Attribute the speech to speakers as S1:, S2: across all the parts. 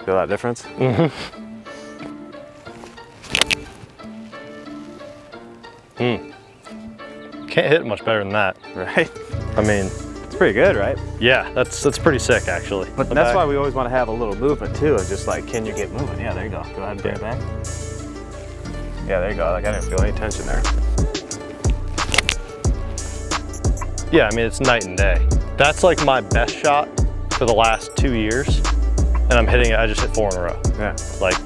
S1: Feel that difference?
S2: Can't hit much better than that.
S1: Right?
S2: I mean,
S1: it's pretty good, right?
S2: yeah, that's pretty sick actually.
S1: But that's why we always want to have a little movement too, and just like, can you get moving? Yeah, there you go. Go ahead and bring it back. Yeah, there you go. Like, I didn't feel any tension there.
S2: Yeah, I mean, it's night and day. That's like my best shot for the last 2 years, and I'm hitting it, I just hit 4 in a row.
S1: Yeah.
S2: Like,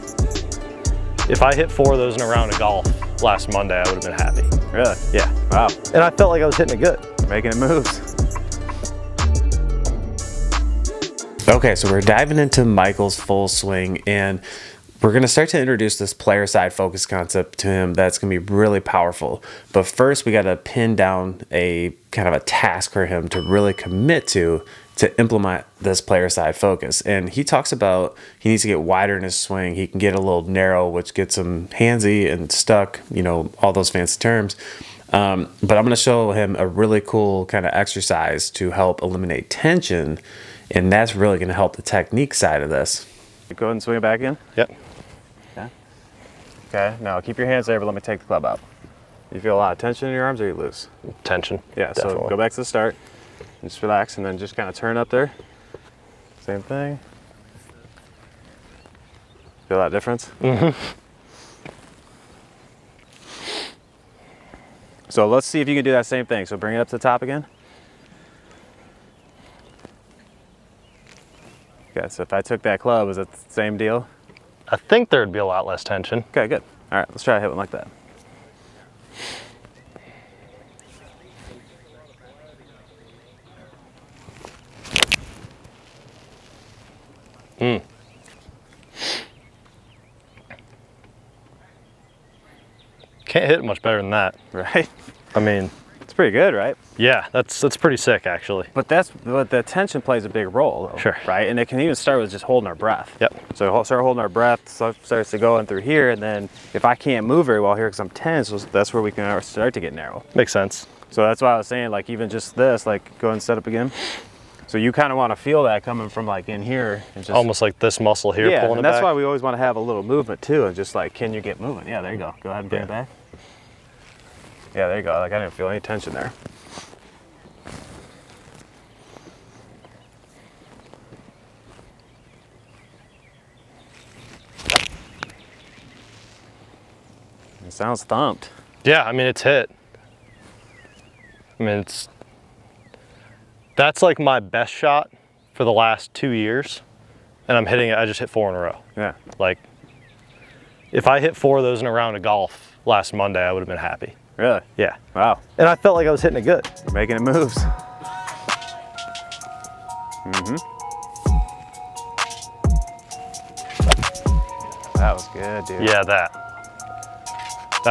S2: if I hit 4 of those in a round of golf last Monday, I would have been happy.
S1: Really?
S2: Yeah.
S1: Wow.
S2: And I felt like I was hitting it good.
S1: Making it moves.
S3: Okay, so we're diving into Michael's full swing, and we're going to start to introduce this player side focus concept to him that's going to be really powerful. But first, we got to pin down a kind of a task for him to really commit to implement this player side focus. And he talks about he needs to get wider in his swing. He can get a little narrow, which gets him handsy and stuck, you know, all those fancy terms. But I'm going to show him a really cool kind of exercise to help eliminate tension. And that's really going to help the technique side of this.
S1: Go ahead and swing it back in.
S2: Yep.
S1: Okay. Okay, now keep your hands there, but let me take the club out. You feel a lot of tension in your arms, or you loose?
S2: Tension.
S1: Yeah,
S2: definitely.
S1: So go back to the start. Just relax, and then just kind of turn up there. Same thing. Feel that difference? So let's see if you can do that same thing. So bring it up to the top again. Okay, so if I took that club, is it the same deal?
S2: I think there'd be a lot less tension.
S1: Okay, good. All right, let's try to hit one like that.
S2: Can't hit much better than that.
S1: Right?
S2: I mean,
S1: It's pretty good, right?
S2: yeah, that's pretty sick actually.
S1: But the tension plays a big role, though,
S2: Sure.
S1: right? And it can even start with just holding our breath.
S2: Yep.
S1: So start holding our breath, so it starts to go in through here, and then if I can't move very well here because I'm tense, that's where we can start to get narrow.
S2: Makes sense.
S1: So that's why I was saying, like, even just this, like, go ahead and set up again. So you kind of want to feel that coming from like in here, and just
S2: Almost like this muscle here
S1: yeah,
S2: pulling
S1: and
S2: it
S1: that's
S2: back.
S1: why we always want to have a little movement too, and just like, can you get moving? Yeah, there you go. Go ahead and bring it back. Yeah, there you go. Like, I didn't feel any tension there. It sounds thumped.
S2: Yeah, I mean, it's hit. I mean, that's like my best shot for the last 2 years, and I'm hitting it, I just hit 4 in a row.
S1: Yeah.
S2: Like, if I hit 4 of those in a round of golf last Monday, I would have been happy.
S1: Really?
S2: Yeah.
S1: Wow.
S2: And I felt like I was hitting it good.
S1: We're making it moves. That was good, dude.
S2: Yeah, that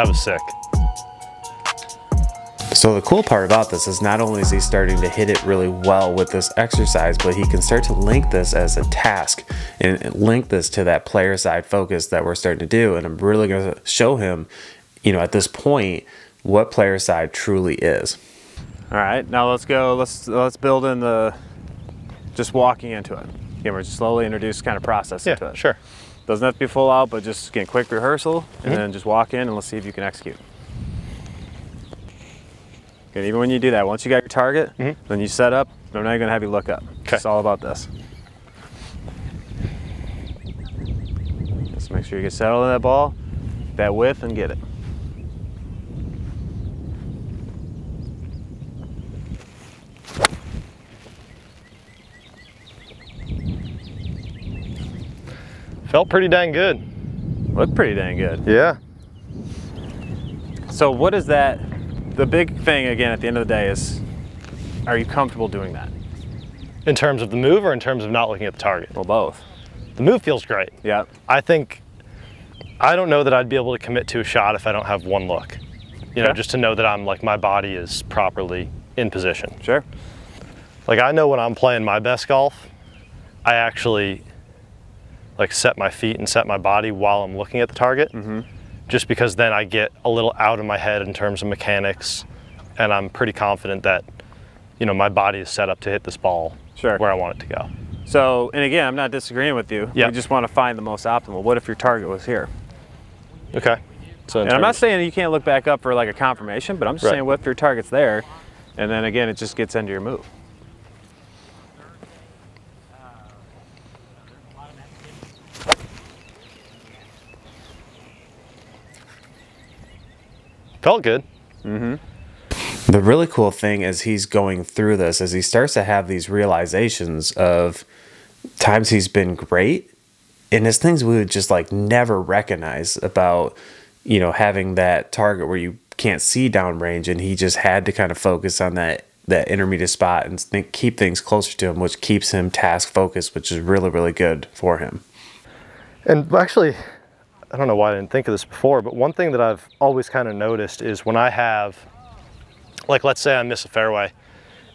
S2: was sick.
S3: So the cool part about this is not only is he starting to hit it really well with this exercise, but he can start to link this as a task and link this to that player side focus that we're starting to do. And I'm really going to show him, you know, at this point, what player side truly is.
S1: All right, now let's go. Let's build in the just walking into it. Again, we're just slowly introduce kind of process into
S2: Yeah,
S1: it.
S2: sure.
S1: Doesn't have to be full out, but just again, quick rehearsal, and then just walk in and let's see if you can execute. And even when you do that, once you got your target, then you set up. I'm not even gonna have you look up.
S2: Okay.
S1: It's all about this. Just make sure you get settled in that ball, that width, and get it.
S2: Felt pretty dang good.
S1: Looked pretty dang good.
S2: Yeah.
S1: So what is that? The big thing, again, at the end of the day is, are you comfortable doing that?
S2: In terms of the move or in terms of not looking at the target?
S1: Well, both.
S2: The move feels great.
S1: Yeah.
S2: I don't know that I'd be able to commit to a shot if I don't have one look. You know,
S1: Okay.
S2: just to know that I'm like, my body is properly in position.
S1: Sure.
S2: Like, I know when I'm playing my best golf, I actually like set my feet and set my body while I'm looking at the target. Just because then I get a little out of my head in terms of mechanics, and I'm pretty confident that, you know, my body is set up to hit this ball
S1: Sure.
S2: where I want it to go.
S1: So, and again, I'm not disagreeing with you.
S2: Yeah.
S1: We just want to find the most optimal. What if your target was here?
S2: Okay. So
S1: And I'm not saying you can't look back up for like a confirmation, but I'm just saying what if your target's there, and then again, it just gets into your move.
S2: Felt good.
S3: The really cool thing as he's going through this is he starts to have these realizations of times he's been great, and it's things we would just like never recognize about, you know, having that target where you can't see downrange, and he just had to kind of focus on that intermediate spot and keep things closer to him, which keeps him task focused, which is really, really good for him.
S2: And actually, I don't know why I didn't think of this before, but one thing that I've always kind of noticed is when I have, like, let's say I miss a fairway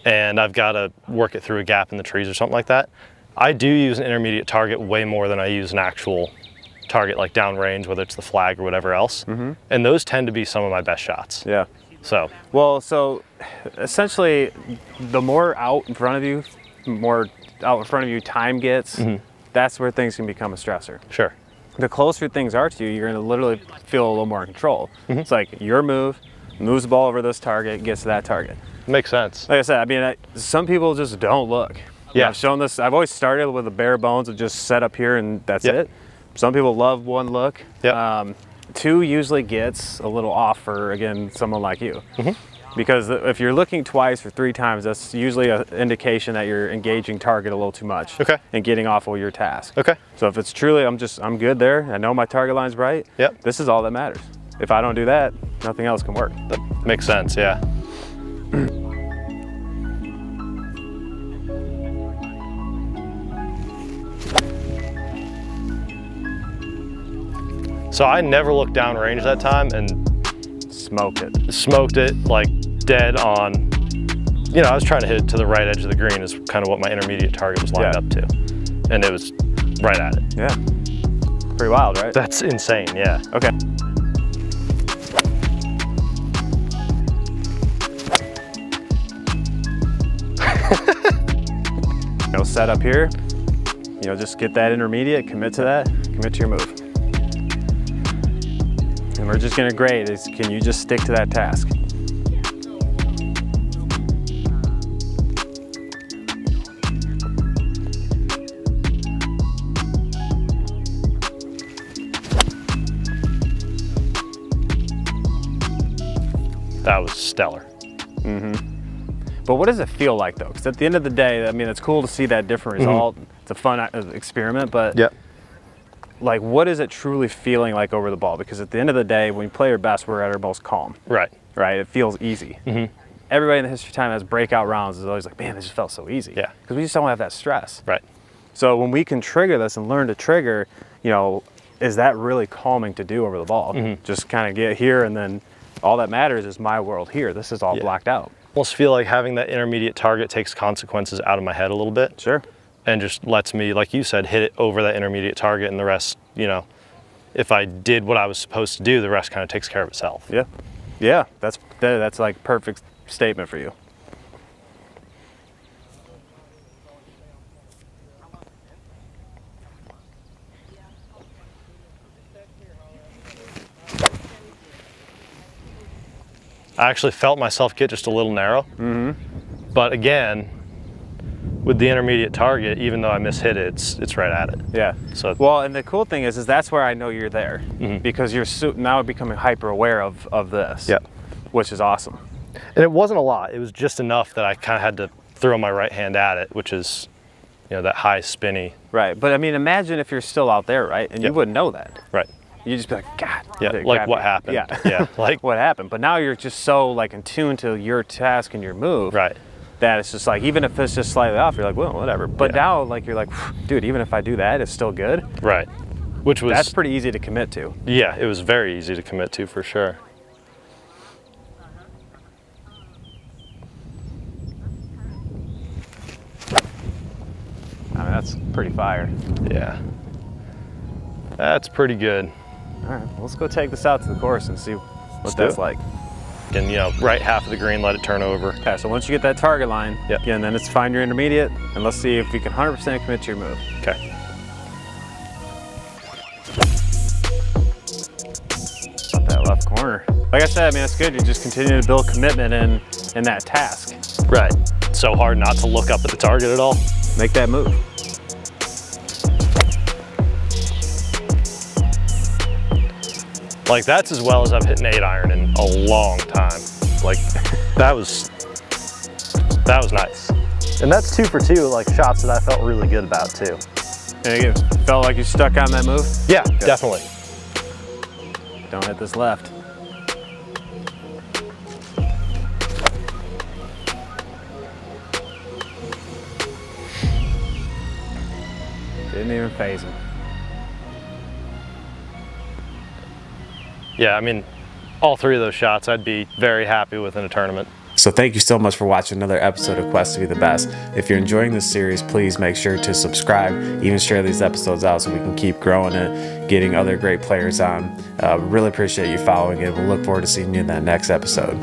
S2: and I've got to work it through a gap in the trees or something like that, I do use an intermediate target way more than I use an actual target like downrange, whether it's the flag or whatever else. And those tend to be some of my best shots.
S1: Yeah.
S2: So.
S1: Well, so essentially, the more out in front of you, time gets, that's where things can become a stressor.
S2: Sure.
S1: The closer things are to you, you're going to literally feel a little more in control. It's like your move, moves the ball over this target, gets to that target.
S2: Makes sense.
S1: Like I said, I mean, some people just don't look.
S2: Yeah.
S1: I've shown this, I've always started with a bare bones of just set up here and that's it. Some people love one look.
S2: Yeah.
S1: Two usually gets a little off for, again, someone like you. Because if you're looking twice or 3 times, that's usually an indication that you're engaging target a little too much.
S2: Okay.
S1: And getting off of your task.
S2: Okay.
S1: So if it's truly, I'm good there, I know my target line's right, this is all that matters. If I don't do that, nothing else can work.
S2: That makes sense, yeah. So I never looked downrange that time and smoked it like dead on, you know, I was trying to hit it to the right edge of the green is kind of what my intermediate target was lined up to. And it was right at it.
S1: Yeah. Pretty wild, right?
S2: That's insane, yeah.
S1: Okay. You know, set up here, you know, just get that intermediate, commit to that, commit to your move. And we're just gonna grade is, can you just stick to that task?
S2: That was stellar.
S1: But what does it feel like though? Because at the end of the day, I mean, it's cool to see that different result. It's a fun experiment, but like, what is it truly feeling like over the ball? Because at the end of the day, when we play our best, we're at our most calm. Right. It feels easy. Everybody in the history of time has breakout rounds is always like, man, this just felt so easy. Yeah. Because we just don't have that stress. Right. So when we can trigger this and learn to trigger, you know, is that really calming to do over the ball? Just kind of get here, and then all that matters is my world here. This is all blocked out.
S2: Almost feel like having that intermediate target takes consequences out of my head a little bit. Sure. And just lets me, like you said, hit it over that intermediate target, and the rest, you know, if I did what I was supposed to do, the rest kind of takes care of itself. Yeah. Yeah, that's like perfect statement for you. I actually felt myself get just a little narrow. But again, with the intermediate target, even though I mishit it, it's right at it. Yeah. So well, and the cool thing is that's where I know you're there, because you're now becoming hyper aware of this. Yeah. Which is awesome. And it wasn't a lot. It was just enough that I kind of had to throw my right hand at it, which is, you know, that high spinny. Right. But I mean, imagine if you're still out there, right? And you wouldn't know that. Right. You just be like, God. Yeah. Like what happened? Yeah. Yeah. Like what happened? But now you're just so like in tune to your task and your move. Right. That it's just like, even if it's just slightly off, you're like, well, whatever. But now, like, you're like, dude, even if I do that, it's still good. Right. Which was, that's pretty easy to commit to. Yeah, it was very easy to commit to for sure. I mean, that's pretty fire. Yeah. That's pretty good. All right, well, let's go take this out to the course and see what that's like. and, you know, right half of the green, let it turn over.
S1: Okay, so once you get that target line,
S2: yep.
S1: Again, then it's find your intermediate, and let's see if we can 100% commit to your move.
S2: Okay.
S1: Up that left corner. Like I said, I mean, it's good. You just continue to build commitment in that task.
S2: Right. It's so hard not to look up at the target at all.
S1: Make that move.
S2: Like, that's as well as I've hit an 8-iron in a long time. Like, that was nice. And that's 2 for 2, like, shots that I felt really good about too.
S1: And you felt like you stuck on that move?
S2: Yeah, good. Definitely.
S1: Don't hit this left. Didn't even phase him.
S2: Yeah, I mean, all 3 of those shots I'd be very happy with in a tournament.
S3: So thank you so much for watching another episode of Quest to be the Best. If you're enjoying this series, please make sure to subscribe, even share these episodes out so we can keep growing it, getting other great players on. Really appreciate you following it. We'll look forward to seeing you in that next episode.